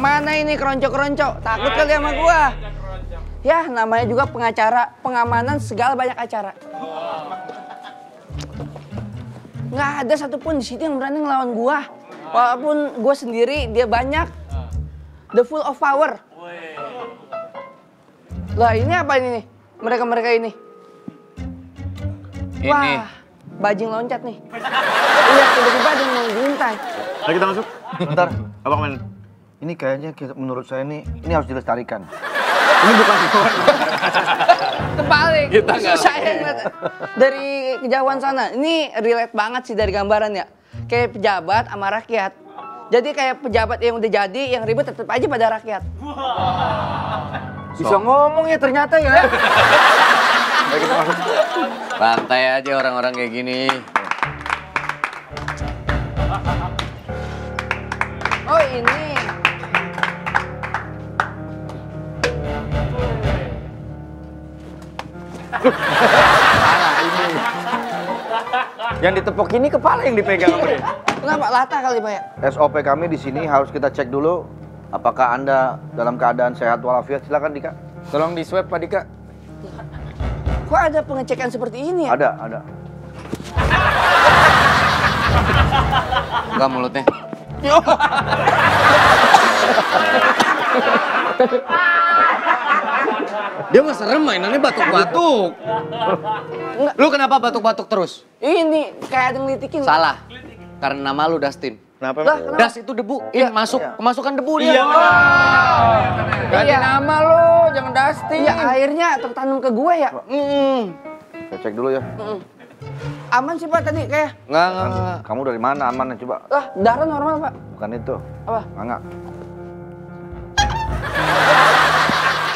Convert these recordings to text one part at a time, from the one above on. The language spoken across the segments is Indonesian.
Mana ini keronco-keronco? Takut kali sama gua. Ya, namanya juga pengacara, pengamanan segala banyak acara. Nggak ada satupun di sini yang berani ngelawan gua. Walaupun gua sendiri, dia banyak. The full of power. Lah ini apa ini nih? Mereka-mereka ini. Wah, bajing loncat nih. Lihat tiba-tiba ada yang menguntai. Ayo kita masuk. Bentar, apa kemarin? Ini kayaknya menurut saya ini harus dilestarikan. Ini bukan hiburan. Terbalik. Saya ngeliat dari kejauhan sana. Ini relate banget sih dari gambaran ya. Kayak pejabat sama rakyat. Jadi kayak pejabat yang udah jadi, yang ribet tetap aja pada rakyat. Bisa ngomong ya ternyata ya. Ayo kita masuk. Santai aja orang-orang kayak gini. Oh ini. Yang ditepok ini kepala yang dipegang sama dia. Kenapa? Lata kali Pak ya? SOP kami di sini harus kita cek dulu apakah Anda dalam keadaan sehat walafiat. Silakan Dika. Tolong di swab Pak Dika. Kok ada pengecekan seperti ini ya? Ada. Enggak mulutnya. Dia mah serem mainannya batuk-batuk. Lu kenapa batuk-batuk terus? Ini kayak ada yang ngelitikin. Salah. Karena nama lu Dustin. Kenapa? Lah, kenapa? Das itu debu. Kemasukan debu dia. Iya. Ganti nama lu, jangan Dustin. Iya, airnya tertanam ke gue ya. Kita cek dulu ya. Aman sih Pak tadi kayak. Enggak. Kamu dari mana aman coba? Lah, darah normal Pak. Bukan itu. Apa? Enggak.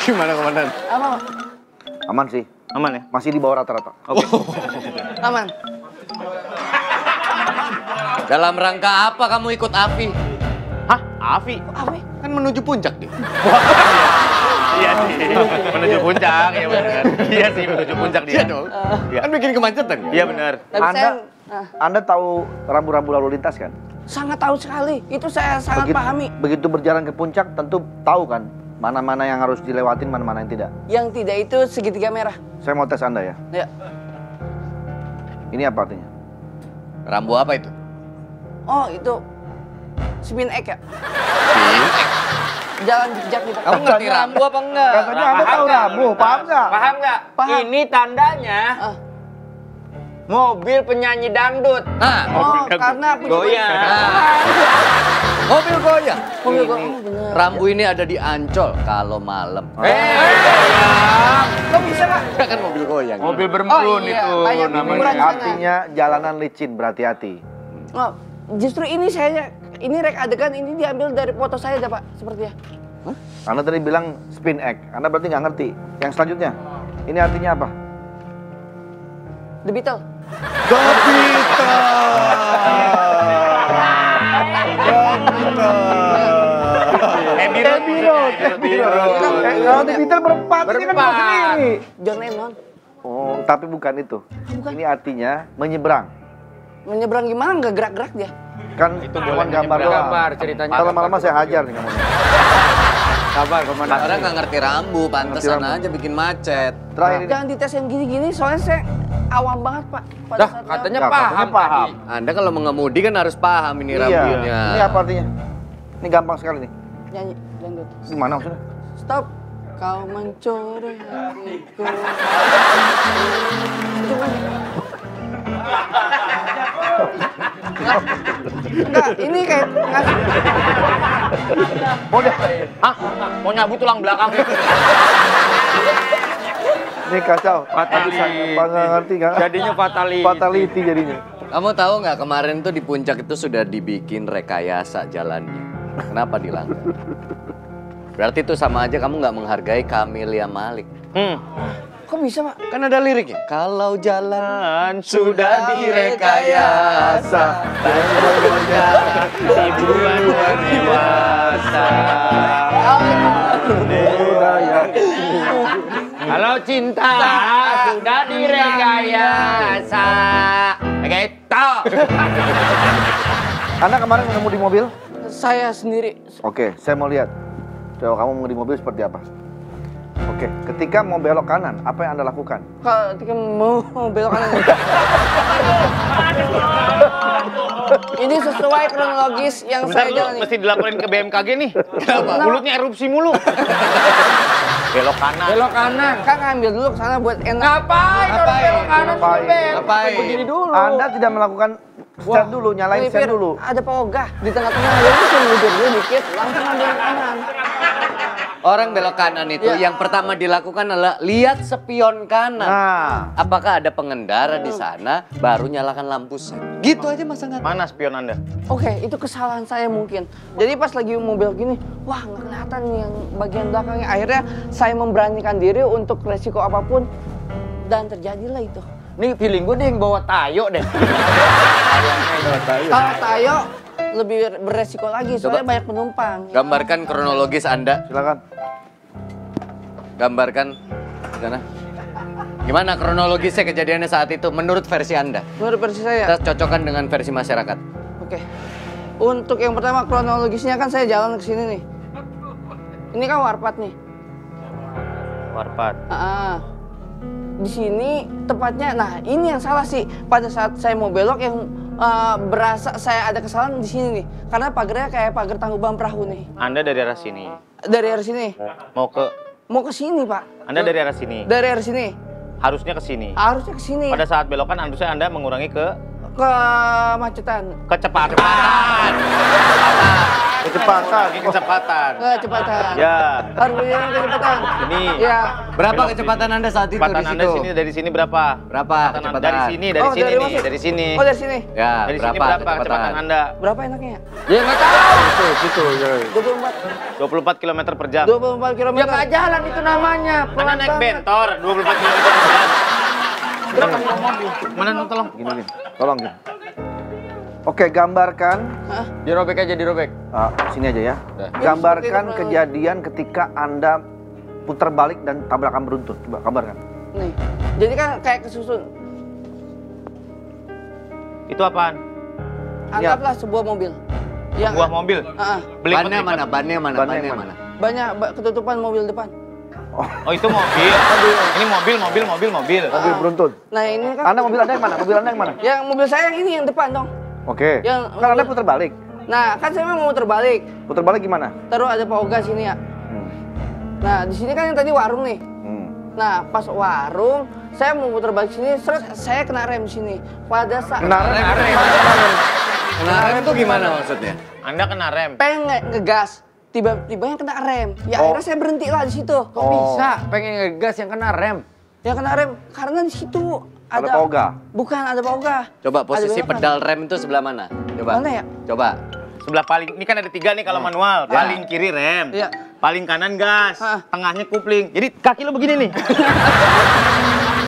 Gimana komandan? Apa Pak? Aman sih. Aman ya? Masih di bawah rata-rata. Oke. Aman. Dalam rangka apa kamu ikut Afi? Hah? Afi? Apa? Kan menuju puncak dia. Iya sih. Menuju puncak, ya benar. Iya sih, menuju puncak dia. Iya dong. Kan bikin kemacetan. Iya benar. Tapi Anda tahu rambu-rambu lalu lintas kan? sangat tahu sekali. Itu saya sangat pahami. Begitu berjalan ke puncak tentu tahu kan mana-mana yang harus dilewatin, mana-mana yang tidak. Yang tidak itu segitiga merah. Saya mau tes Anda ya. Ya. Ini apa artinya? Rambu apa itu? Oh, itu spin egg ya? Jalan jejak gitu. Kamu ngerti rambu apa enggak? Katanya Anda tahu rambu, paham nggak? Paham nggak? Paham. Ini tandanya mobil penyanyi dangdut. Nah, Oh, karena Goyang. mobil goyang. Mobil goyang, bener. Rambu ini ada di Ancol kalau malam. Kok bisa Pak? Kan mobil goyang. Mobil berembun iya, itu banyak namanya. hiburan di sana. Artinya jalanan licin, berhati-hati. Oh, justru ini ini rek adegan ini diambil dari foto saya dah Pak, sepertinya. Anda tadi bilang spin egg, Anda berarti nggak ngerti. Yang selanjutnya, ini artinya apa? The Beatles. The Kalau The Beatles berempat, ini kan cuma sendiri. John Lennon. Oh, tapi bukan itu. Bukan. Ini artinya menyeberang. Menyeberang gimana? Nggak gerak-gerak dia. Kan itu cuma gambar doang. Gambar ceritanya. Kalau lama-lama saya hajar nih kamu. Sabar komandan. Karena nggak ngerti rambu, pantesan rambu. aja bikin macet. Terakhir ini. Jangan dites yang gini-gini, soalnya saya awam banget Pak. Pada Dah, saat katanya Ya, paham. katanya paham. Anda kalau mengemudi kan harus paham ini Iya. rambunya. Ini apa artinya? Ini gampang sekali nih. nyanyi dangdut. Gimana maksudnya? Stop. Kau mencuri hatiku. Enggak, ini kayak ngasih. Mau nyabut tulang belakang. Ini kacau. Fatality. Nggak ngerti kan? Jadinya fatality. Fatality jadinya. Kamu tahu nggak kemarin tuh di puncak itu sudah dibikin rekayasa jalannya. Kenapa dilanggar? Berarti itu sama aja kamu nggak menghargai Camelia Malik. Kok bisa Pak? Kan ada liriknya. Kalau jalan sudah direkayasa dan berjalan ribuan dewasa. Kalau cinta sudah direkayasa. Gitu. Anda kemarin ketemu di mobil? Saya sendiri. Oke, saya mau lihat. Coba kamu mengemudi mobil seperti apa? Oke, ketika mau belok kanan, apa yang Anda lakukan? Kalau ketika mau belok kanan. Ini sesuai kronologis yang Sebentar saya lu jalani. mesti dilaporin ke BMKG nih. Kenapa? Mulutnya erupsi mulu. Belok kanan. Belok kanan. Kan ngambil dulu ke sana buat enak. Ngapain orang belok kanan Ngapain? Beb? Ngapain? Begini dulu. Anda tidak melakukan stand dulu, nyalain Melipir, stand dulu. Ada pogah di tengah-tengah. Jadi saya mundur dulu dikit, langsung ambil kanan. Orang belok kanan itu Ya. yang pertama dilakukan adalah lihat spion kanan. Nah, Apakah ada pengendara di sana, baru nyalakan lampu sen. Gitu aja Mas Angga. Mana spion Anda? Oke, itu kesalahan saya mungkin. Jadi pas lagi mau belok gini, wah nggak kelihatan nih yang bagian belakangnya. Akhirnya saya memberanikan diri untuk resiko apapun dan terjadilah itu. Nih feeling gue deh yang bawa tayo deh. Kalau Tayo lebih beresiko lagi, soalnya banyak penumpang. Gambarkan kronologis Anda. silakan. Gambarkan. Sana. Gimana kronologisnya kejadiannya saat itu menurut versi Anda? Menurut versi saya. Kita cocokkan dengan versi masyarakat. Oke. Untuk yang pertama kronologisnya kan saya jalan ke sini nih. Ini kan warpat nih. Warpat. Di sini tepatnya, nah ini yang salah sih. Pada saat saya mau belok yang berasa saya ada kesalahan di sini nih. Karena pagarnya kayak pagar tangkuban perahu nih. Anda dari arah sini. Dari arah sini. Mau ke Mau ke sini, Pak. Anda dari arah sini. Dari arah sini. Harusnya ke sini. Harusnya ke sini. Pada saat belokan harusnya Anda mengurangi Kemacetan. kecepatan. Kecepatan. Kecepatan. Kecepatan. Ya. Harusnya kecepatan. Ini. Ya. Berapa Belok kecepatan Anda saat itu Kecepatan di Anda situ? sini dari sini berapa? Berapa Kecepatan kecepatan? Anda? Dari sini, dari Oh, sini dari nih, masuk. dari sini. Oh, dari sini. Ya, Dari sini berapa berapa kecepatan Anda? Berapa enaknya? Ya nggak tahu. Situ. 24. 24 km per jam. 24 km. Ya nggak jalan itu namanya. Anda Pelan naik banget. bentor 24 km per jam. Mana tolong? Gini. Tolong gini. Oke, gambarkan. Hah? Dirobek aja dirobek. Sini aja ya. Dah. Gambarkan Seperti itu, kejadian ketika Anda putar balik dan tabrakan beruntun. Coba gambarkan. Nih. Jadi kan kayak kesusun. Itu apaan? Anggaplah sebuah mobil. Buah mobil. Beli Bannya petik- mana? Bannya mana? Bannya Bannya yang mana? Banyak ketutupan mobil depan. Oh itu mobil. Ini mobil. Mobil beruntun. Nah ini kan. Mobil Anda yang mana? Mobil Anda yang mana? Yang mobil saya yang ini yang depan dong. Oke. Yang- Kan Anda putar balik. Nah kan saya mau terbalik. Putar balik gimana? Terus ada Pauga sini ya. Nah di sini kan yang tadi warung nih. Nah pas warung saya mau putar balik sini, terus saya kena rem sini. Pada saat Kena rem. Kena rem itu gimana maksudnya? Anda kena rem. pengen ngegas, tiba-tiba yang kena rem. Ya akhirnya saya berhenti lah di situ. Kok bisa pengen ngegas yang kena rem? Ya kena rem karena di situ Ada Pauga? Bukan ada Pauga. Coba posisi Ada belokan. pedal rem itu sebelah mana? Coba. Mana ya? Coba. Sebelah paling, ini kan ada 3 nih kalau manual. Paling kiri rem, Iya. paling kanan gas, Hah. tengahnya kupling. Jadi kaki lo begini nih.